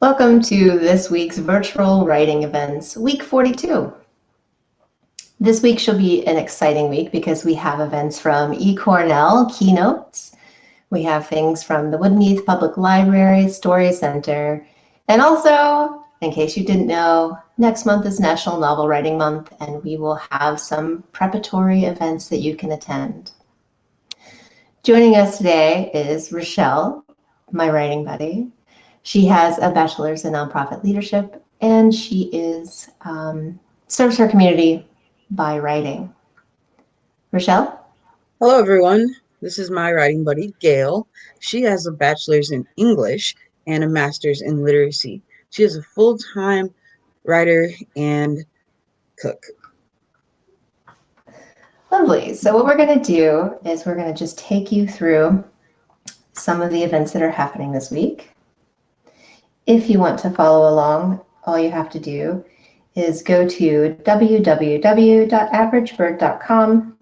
Welcome to this week's virtual writing events, week 42. This week should be an exciting week because we have events from eCornell Keynotes. We have things from the Woodmeath Public Library Story Center. And also, in case you didn't know, next month is National Novel Writing Month, and we will have some preparatory events that you can attend. Joining us today is Rochelle, my writing buddy. She has a bachelor's in nonprofit leadership, and she serves her community by writing. Rochelle? Hello, everyone. This is my writing buddy, Gail. She has a bachelor's in English and a master's in literacy. She is a full-time writer and cook. Lovely. So what we're going to do is we're going to just take you through some of the events that are happening this week. If you want to follow along, all you have to do is go to www.averagebird.com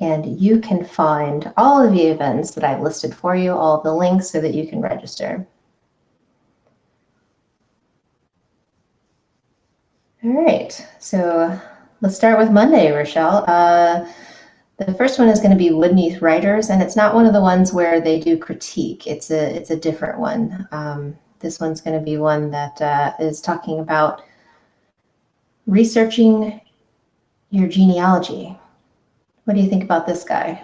and you can find all of the events that I've listed for you, all of the links so that you can register. All right, so let's start with Monday, Rochelle. The first one is going to be Woodmeath Writers, and it's not one of the ones where they do critique. It's a different one. This one's going to be one that is talking about researching your genealogy. What do you think about this guy?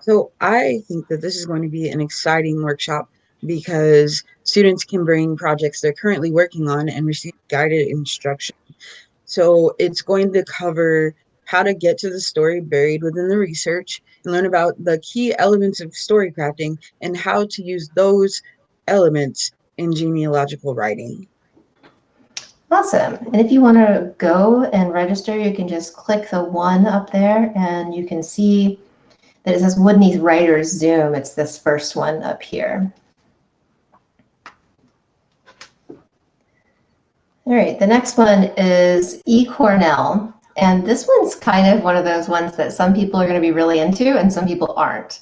So I think that this is going to be an exciting workshop because students can bring projects they're currently working on and receive guided instruction. So it's going to cover how to get to the story buried within the research and learn about the key elements of story crafting and how to use those elements in genealogical writing. Awesome. And if you want to go and register, you can just click the one up there and you can see that it says Woodmeath Writers Zoom. It's this first one up here. All right, the next one is eCornell. And this one's kind of one of those ones that some people are going to be really into and some people aren't.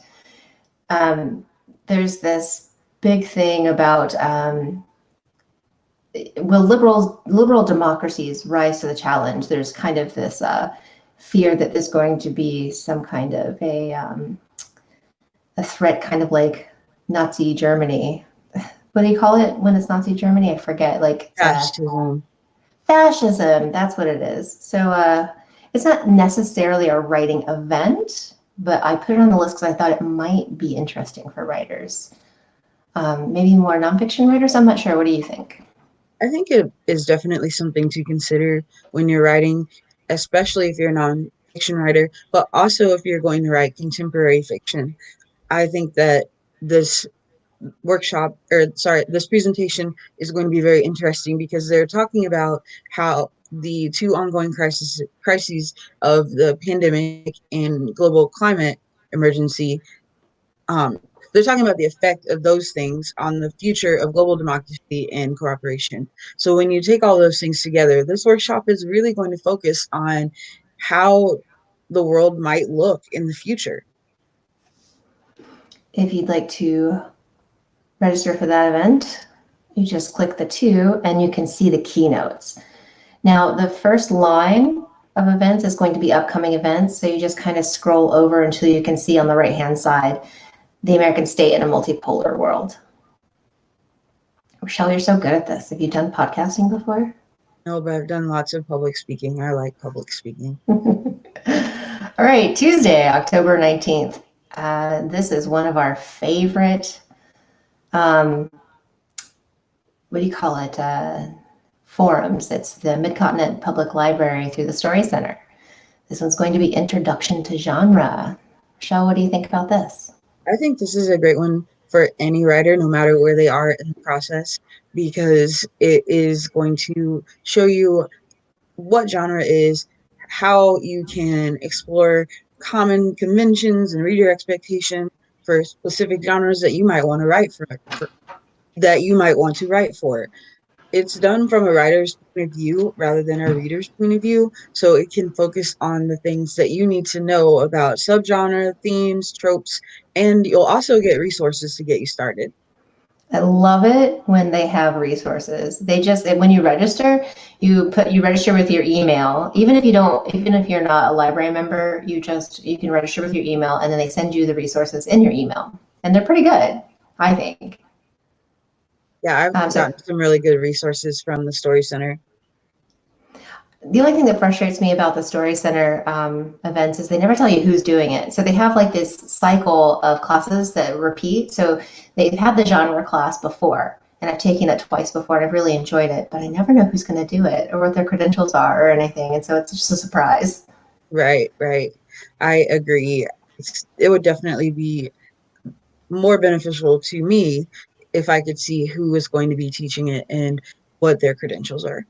There's this big thing about will liberal democracies rise to the challenge? There's kind of this fear that there's going to be some kind of a threat, kind of like Nazi Germany. What do you call it when it's Nazi Germany? I forget. Like Fascism. Fascism. That's what it is. So it's not necessarily a writing event, but I put it on the list because I thought it might be interesting for writers. Maybe more nonfiction writers. I'm not sure. What do you think? I think it is definitely something to consider when you're writing, especially if you're a nonfiction writer, but also if you're going to write contemporary fiction. I think that this this presentation is going to be very interesting because they're talking about how the two ongoing crises of the pandemic and global climate emergency, they're talking about the effect of those things on the future of global democracy and cooperation. So when you take all those things together, this workshop is really going to focus on how the world might look in the future. If you'd like to register for that event, you just click the two and you can see the keynotes. Now, the first line of events is going to be upcoming events. So you just kind of scroll over until you can see on the right-hand side, the American State in a Multipolar World. Rochelle, you're so good at this. Have you done podcasting before? No, but I've done lots of public speaking. I like public speaking. All right, Tuesday, October 19th. This is one of our favorite, what do you call it, forums. It's the Mid-Continent Public Library through the Story Center. This one's going to be Introduction to Genre. Rochelle, what do you think about this? I think this is a great one for any writer, no matter where they are in the process, because it is going to show you what genre is, how you can explore common conventions and reader expectation for specific genres that you might want to write for. It's done from a writer's point of view rather than a reader's point of view, so it can focus on the things that you need to know about subgenre, themes, tropes, and you'll also get resources to get you started. I love it when they have resources. They just, when you register, you register with your email. Even if you're not a library member, you can register with your email, and then they send you the resources in your email. And they're pretty good, I think. Yeah, I've So gotten some really good resources from the Story Center. the only thing that frustrates me about the Story Center events is they never tell you who's doing it. So they have like this cycle of classes that repeat. So they've had the genre class before, and I've taken it twice before, and I've really enjoyed it. But I never know who's going to do it or what their credentials are or anything, and so it's just a surprise. Right, right. I agree. It would definitely be more beneficial to me if I could see who is going to be teaching it and what their credentials are.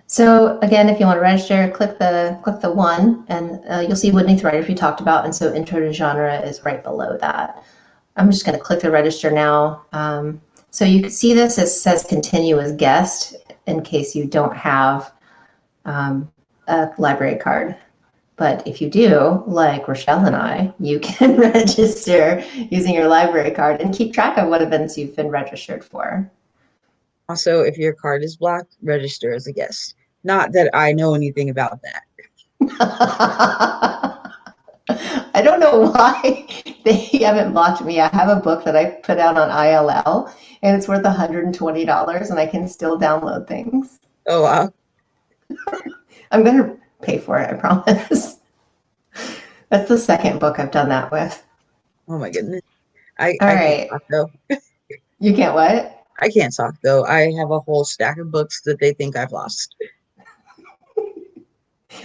So again, if you want to register, click the one, and you'll see Whitney Thrider we talked about, and so Intro to Genre is right below that. I'm just going to click the register now. So you can see this, it says continue as guest in case you don't have a library card. But if you do, like Rochelle and I, you can register using your library card and keep track of what events you've been registered for. Also, if your card is blocked, register as a guest. Not that I know anything about that. I don't know why they haven't blocked me. I have a book that I put out on ILL, and it's worth $120, and I can still download things. Oh, wow. I'm going to pay for it, I promise. That's the second book I've done that with. Oh my goodness. All I can't right. talk though. You can't what? I can't talk though. I have a whole stack of books that they think I've lost.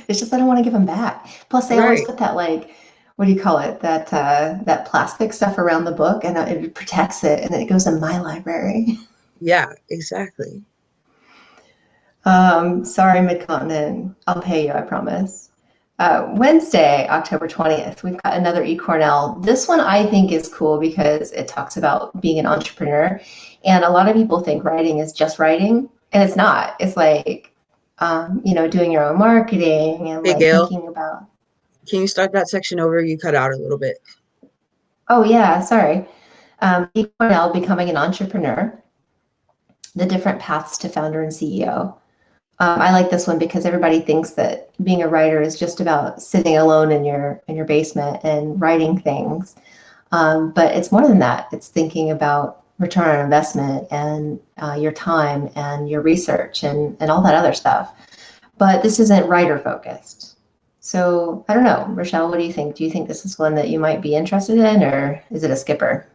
It's just I don't want to give them back. Plus, they always Right. put that, like, what do you call it? That plastic stuff around the book, and it protects it, and it goes in my library. Yeah, exactly. Sorry, Midcontinent. I'll pay you, I promise. Wednesday, October 20th, we've got another eCornell. This one I think is cool because it talks about being an entrepreneur. And a lot of people think writing is just writing, and it's not. It's like, doing your own marketing and Hey, like Gail, thinking about, can you start that section over? You cut out a little bit. oh, yeah, sorry. eCornell, becoming an entrepreneur, the different paths to founder and CEO. I like this one because everybody thinks that being a writer is just about sitting alone in your basement and writing things, but it's more than that. It's thinking about return on investment and your time and your research and all that other stuff. But this isn't writer focused. So I don't know, Rochelle, what do you think? Do you think this is one that you might be interested in, or is it a skipper?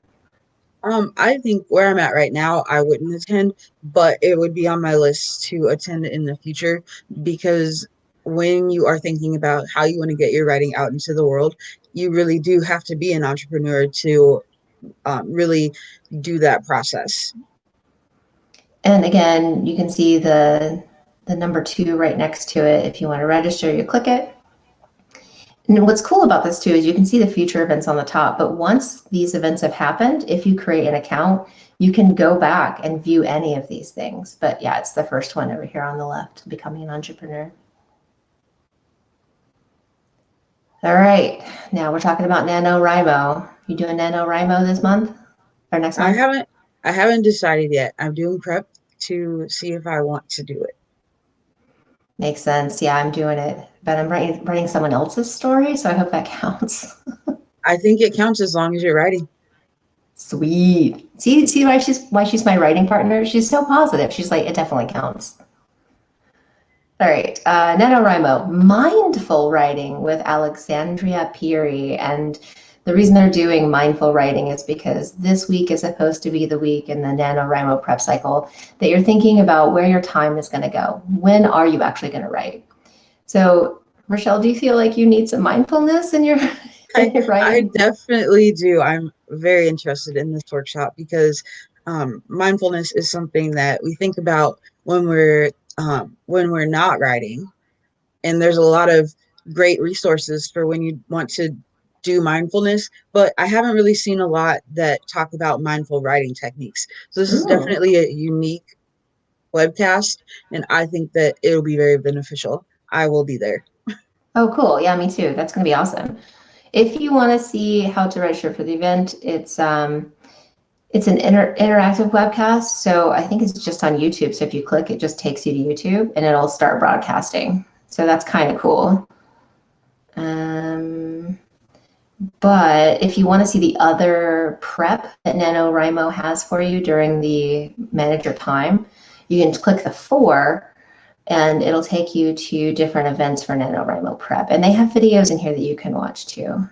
I think where I'm at right now, I wouldn't attend, but it would be on my list to attend in the future because when you are thinking about how you want to get your writing out into the world, you really do have to be an entrepreneur to really do that process. And again, you can see the number 2 right next to it. If you want to register, you click it. And what's cool about this too is you can see the future events on the top, but once these events have happened, if you create an account, you can go back and view any of these things. But yeah, it's the first one over here on the left, becoming an entrepreneur. All right, now we're talking about NaNoWriMo. You doing NaNoWriMo this month or next I month? haven't I haven't decided yet. I'm doing prep to see if I want to do it. Makes sense. Yeah, I'm doing it, but I'm writing someone else's story, so I hope that counts. I think it counts as long as you're writing. Sweet. See why she's my writing partner? She's so positive. She's like, it definitely counts. All right, NaNoWriMo, mindful writing with Alexandria Peary. And the reason they're doing mindful writing is because this week is supposed to be the week in the NaNoWriMo prep cycle that you're thinking about where your time is going to go. When are you actually going to write? So, Rochelle, do you feel like you need some mindfulness in your, in your I writing? definitely do. I'm very interested in this workshop because mindfulness is something that we think about when we're not writing, and there's a lot of great resources for when you want to do mindfulness. But I haven't really seen a lot that talk about mindful writing techniques. So this is Ooh. definitely a unique webcast, and I think that it'll be very beneficial. I will be there. Oh, cool. Yeah, me too. That's going to be awesome. If you want to see how to register for the event, it's It's an interactive webcast, so I think it's just on YouTube. So if you click, it just takes you to YouTube and it'll start broadcasting. So that's kind of cool. But if you want to see the other prep that NaNoWriMo has for you during the manage your time, you can click the 4 and it'll take you to different events for NaNoWriMo prep. And they have videos in here that you can watch too.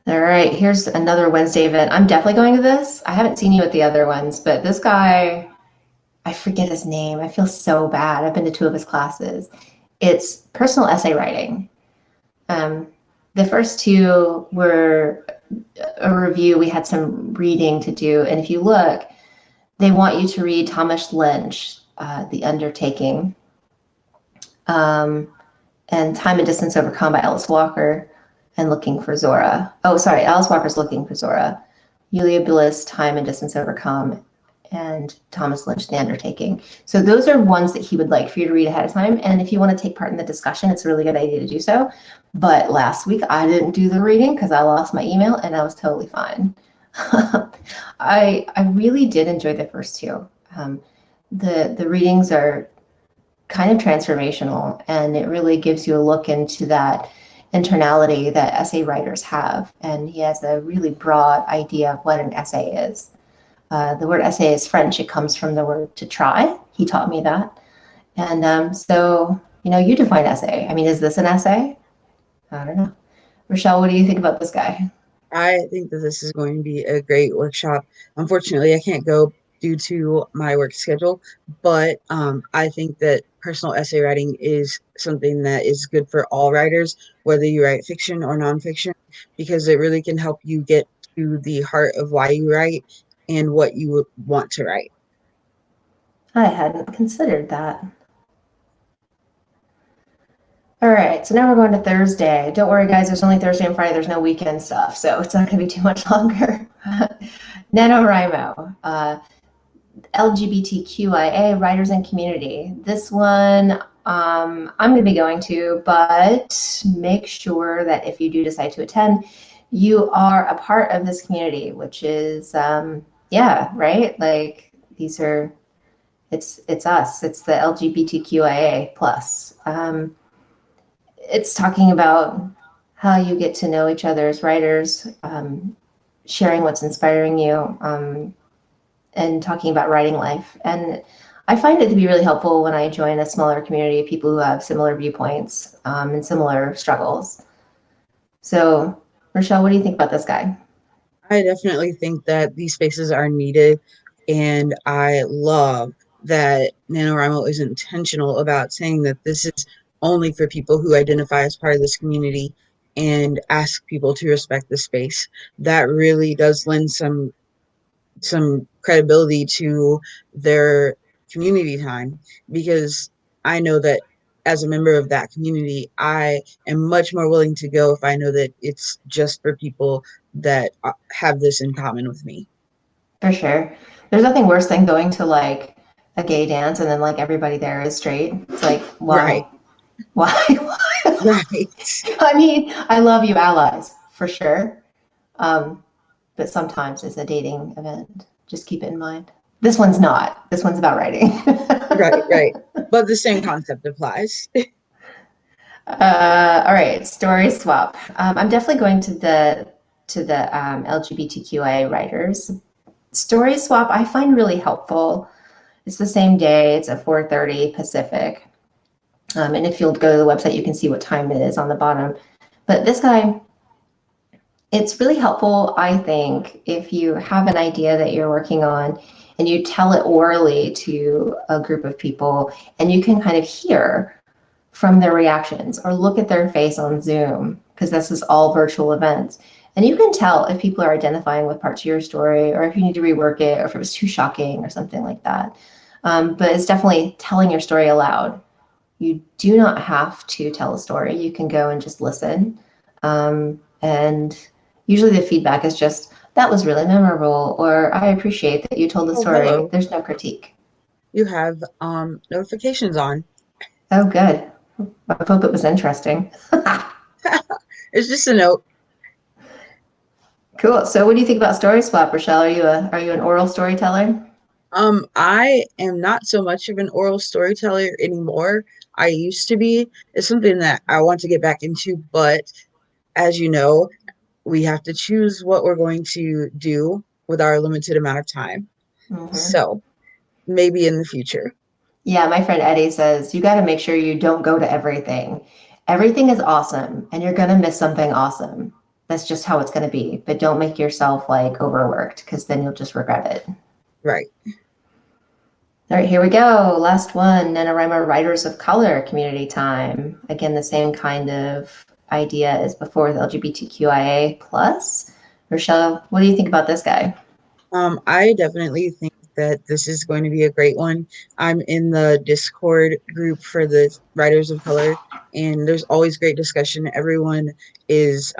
All right, here's another Wednesday event. I'm definitely going to this. I haven't seen you at the other ones, but this guy, I forget his name. I feel so bad. I've been to 2 of his classes. It's personal essay writing. The first 2 were a review. We had some reading to do. And if you look, they want you to read Thomas Lynch, The Undertaking, and Time and Distance Overcome by Alice Walker, and Looking for Zora. Oh, sorry, Alice Walker's Looking for Zora. Yulia Bliss, Time and Distance Overcome, and Thomas Lynch, The Undertaking. So those are ones that he would like for you to read ahead of time. And if you want to take part in the discussion, it's a really good idea to do so. But last week I didn't do the reading because I lost my email and I was totally fine. I really did enjoy the first 2. The readings are kind of transformational, and it really gives you a look into that internality that essay writers have. And he has a really broad idea of what an essay is. The word essay is French. It comes from the word to try. He taught me that. And so, you define essay. I mean, is this an essay? I don't know. Rochelle, what do you think about this guy? I think that this is going to be a great workshop. Unfortunately, I can't go due to my work schedule, but I think that personal essay writing is something that is good for all writers, whether you write fiction or nonfiction, because it really can help you get to the heart of why you write and what you would want to write. I hadn't considered that. All right, so now we're going to Thursday. Don't worry, guys, there's only Thursday and Friday. There's no weekend stuff, so it's not going to be too much longer. NaNoWriMo, LGBTQIA Writers and Community. This one I'm going to be going to, but make sure that if you do decide to attend, you are a part of this community, which is, yeah, right? Like these are, it's us. It's the LGBTQIA plus. It's talking about how you get to know each other as writers, sharing what's inspiring you, and talking about writing life. And I find it to be really helpful when I join a smaller community of people who have similar viewpoints and similar struggles. So, Rochelle, what do you think about this guy? I definitely think that these spaces are needed, and I love that NaNoWriMo is intentional about saying that this is only for people who identify as part of this community and ask people to respect the space. That really does lend some credibility to their community time, because I know that as a member of that community, I am much more willing to go if I know that it's just for people that have this in common with me. For sure. There's nothing worse than going to like a gay dance and then like everybody there is straight. It's like, Right, why? Why? right. I mean, I love you allies for sure. But sometimes it's a dating event. Just keep it in mind. This one's not. This one's about writing. Right, right. But the same concept applies. All right, story swap. I'm definitely going to the LGBTQIA writers. Story swap I find really helpful. It's the same day. It's at 4:30 Pacific. And if you'll go to the website, you can see what time it is on the bottom. But this guy, it's really helpful, I think, if you have an idea that you're working on and you tell it orally to a group of people and you can kind of hear from their reactions or look at their face on Zoom, because this is all virtual events. And you can tell if people are identifying with parts of your story or if you need to rework it or if it was too shocking or something like that. But it's definitely telling your story aloud. You do not have to tell a story. You can go and just listen. And usually the feedback is just, that was really memorable, or I appreciate that you told the Oh, story. hello. There's no critique. You have notifications on. Oh, good. I hope it was interesting. It's just a note. Cool. So what do you think about Story Swap, Rochelle? Are you an oral storyteller? I am not so much of an oral storyteller anymore. I used to be. It's something that I want to get back into, but as you know, we have to choose what we're going to do with our limited amount of time. Hmm. So maybe in the future. Yeah, my friend Eddie says you got to make sure you don't go to everything. Everything is awesome, and you're gonna miss something awesome. That's just how it's gonna be. But don't make yourself like overworked, because then you'll just regret it. Right. All right, here we go. Last one, NaNoWriMo Writers of Color community time. Again, the same kind of idea as before with LGBTQIA plus. Rochelle, what do you think about this guy? I definitely think that this is going to be a great one. I'm in the Discord group for the writers of color, and there's always great discussion. Everyone is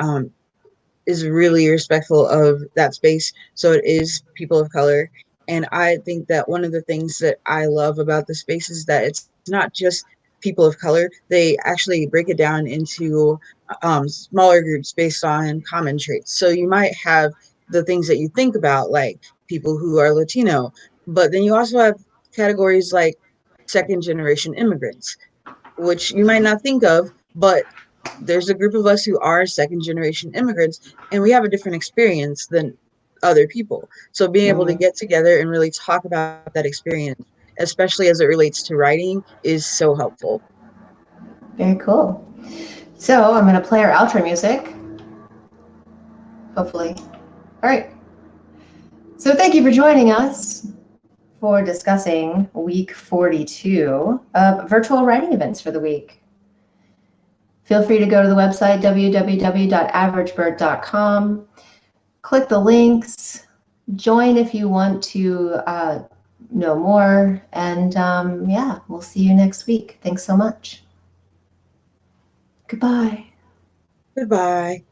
really respectful of that space. So it is people of color. And I think that one of the things that I love about the space is that it's not just people of color. They actually break it down into smaller groups based on common traits. So you might have the things that you think about, like people who are Latino, but then you also have categories like second generation immigrants, which you might not think of, but there's a group of us who are second generation immigrants and we have a different experience than other people. So being able to Mhm. get together and really talk about that experience, especially as it relates to writing, is so helpful. Very cool. So I'm going to play our outro music, hopefully. All right. So thank you for joining us for discussing week 42 of virtual writing events for the week. Feel free to go to the website www.averagebird.com, click the links, join if you want to know more, and yeah, we'll see you next week. Thanks so much. Goodbye. Goodbye.